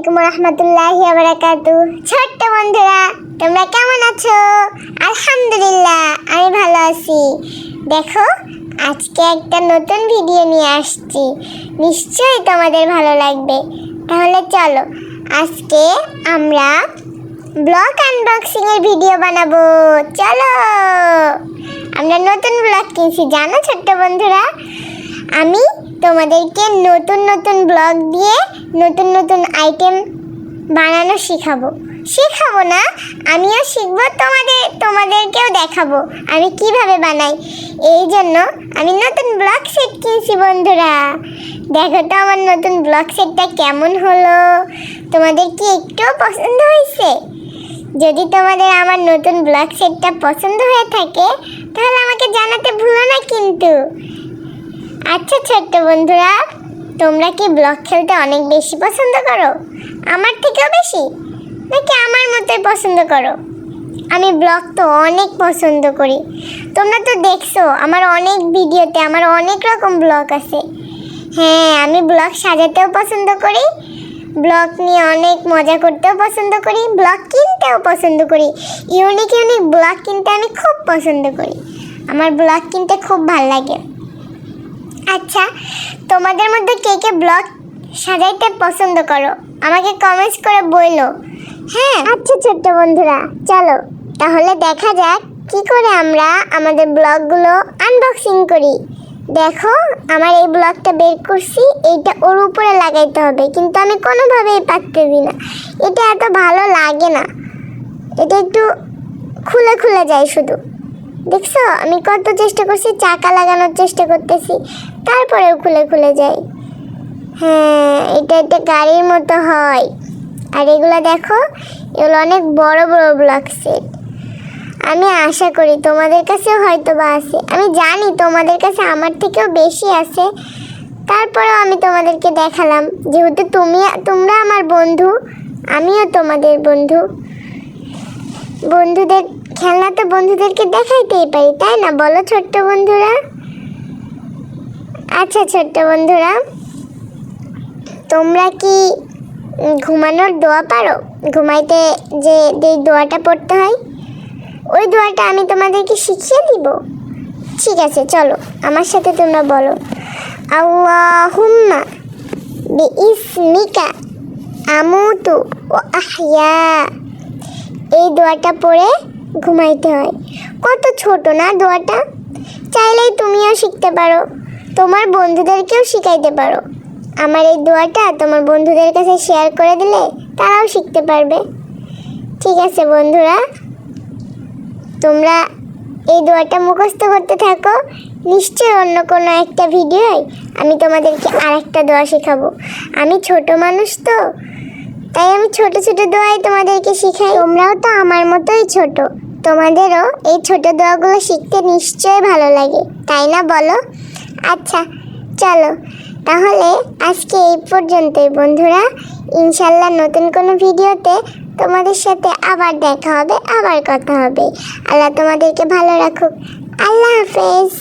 আলাইকুম রহমতুল্লাহি ওয়া বারাকাতুহু। ছোট্ট বন্ধুরা, তোমরা কেমন আছো? আলহামদুলিল্লাহ, আমি ভালো আছি। দেখো, আজকে একটা নতুন ভিডিও নিয়ে আসছি, নিশ্চয়ই তোমাদের ভালো লাগবে। তাহলে চলো, আজকে আমরা ব্লগ আনবক্সিং এর ভিডিও বানাবো। চলো, আমরা নতুন ব্লগ কিনছি জানো ছোট্ট বন্ধুরা। আমি তোমাদেরকে নতুন নতুন ব্লগ দিয়ে নতুন নতুন আইটেম বানানো শেখাবো না, আমিও শিখবো, তোমাদেরকেও দেখাবো আমি কিভাবে বানাই। এই জন্য আমি নতুন ব্লগ সেট কিনছি বন্ধুরা। দেখো তো আমার নতুন ব্লগ সেটটা কেমন হলো, তোমাদের কি একটুও পছন্দ হয়েছে? যদি তোমাদের আমার নতুন ব্লগ সেটটা পছন্দ হয়ে থাকে তাহলে আমাকে জানাতে ভুলো না কিন্তু। আচ্ছা ছোট্ট বন্ধুরা, তোমরা কি ব্লগ খেলতে অনেক বেশি পছন্দ করো, আমার থেকেও বেশি, নাকি আমার মতোই পছন্দ করো? আমি ব্লগ তো অনেক পছন্দ করি, তোমরা তো দেখছো আমার অনেক ভিডিওতে আমার অনেক রকম ব্লগ আছে। হ্যাঁ, আমি ব্লগ সাজাতেও পছন্দ করি, ব্লগ নিয়ে অনেক মজা করতেও পছন্দ করি, ব্লগ কিনতেও পছন্দ করি। ইউনিক ব্লগ কিনতে আমি খুব পছন্দ করি, আমার ব্লগ কিনতে খুব ভালো লাগে। আচ্ছা, তোমাদের মধ্যে কে কে ব্লগ সাজাইতে পছন্দ করো আমাকে কমেন্টস করে বলো। হ্যাঁ আচ্ছা ছোট্ট বন্ধুরা, চলো তাহলে দেখা যাক কি করে আমরা আমাদের ব্লগগুলো আনবক্সিং করি। দেখো, আমার এই ব্লগটা বের করছি, এইটা ওর উপরে লাগাইতে হবে, কিন্তু আমি কোনোভাবেই পারতেছি না, এটা এত ভালো লাগে না, এটা একটু খুলে খুলে যায় শুধু। দেখছো আমি কত চেষ্টা করছি, চাকা লাগানোর চেষ্টা করতেছি, তারপরেও খুলে খুলে যায়। হ্যাঁ, এটা একটা গাড়ির মতো হয়। আর এগুলো দেখো, এগুলো অনেক বড় বড় ব্লক সেট। আমি আশা করি তোমাদের কাছেও হয়তো বা আছে, আমি জানি তোমাদের কাছে আমার থেকেও বেশি আছে, তারপরেও আমি তোমাদেরকে দেখালাম, যেহেতু তোমরা আমার বন্ধু, আমিও তোমাদের বন্ধু। বন্ধুদের খেলনা তো বন্ধুদেরকে দেখাইতেই পারি, তাই না বলো ছোট্ট বন্ধুরা? আচ্ছা ছোট্ট বন্ধুরা, তোমরা কি ঘুমানোর দোয়া পারো? ঘুমাইতে যে দোয়াটা পড়তে হয়, ওই দোয়াটা আমি তোমাদেরকে শিখিয়ে দিব। ঠিক আছে, চলো আমার সাথে তোমরা বলো, আল্লাহুম্মা বিইসমিকা আমুতু ওয়া আহইয়া। এই দোয়াটা পড়ে ঘুমাইতে হয়। কত ছোট না দোয়াটা, চাইলেই তুমিও শিখতে পারো, তোমার বন্ধুদেরকেও শিখাইতে পারো। আমার এই দোয়াটা তোমার বন্ধুদের কাছে শেয়ার করে দিলে তারাও শিখতে পারবে। ঠিক আছে বন্ধুরা, তোমরা এই দোয়াটা মুখস্থ করতে থাকো, নিশ্চয়ই অন্য কোনো একটা ভিডিওয় আমি তোমাদেরকে আরেকটা দোয়া শেখাবো। আমি ছোট মানুষ তো, তাই আমি ছোট ছোট দোয়াই তোমাদেরকে শিখাই। তোমরাও তো আমার মতোই ছোট, তোমাদেরও এই ছোট দোয়াগুলো শিখতে নিশ্চয়ই ভালো লাগে, তাই না বলো? আচ্ছা চলো তাহলে আজকে এই পর্যন্তই বন্ধুরা। ইনশাল্লাহ নতুন কোনো ভিডিওতে তোমাদের সাথে আবার দেখা হবে, আবার কথা হবে। আল্লাহ তোমাদেরকে ভালো রাখুক। আল্লাহ হাফেজ।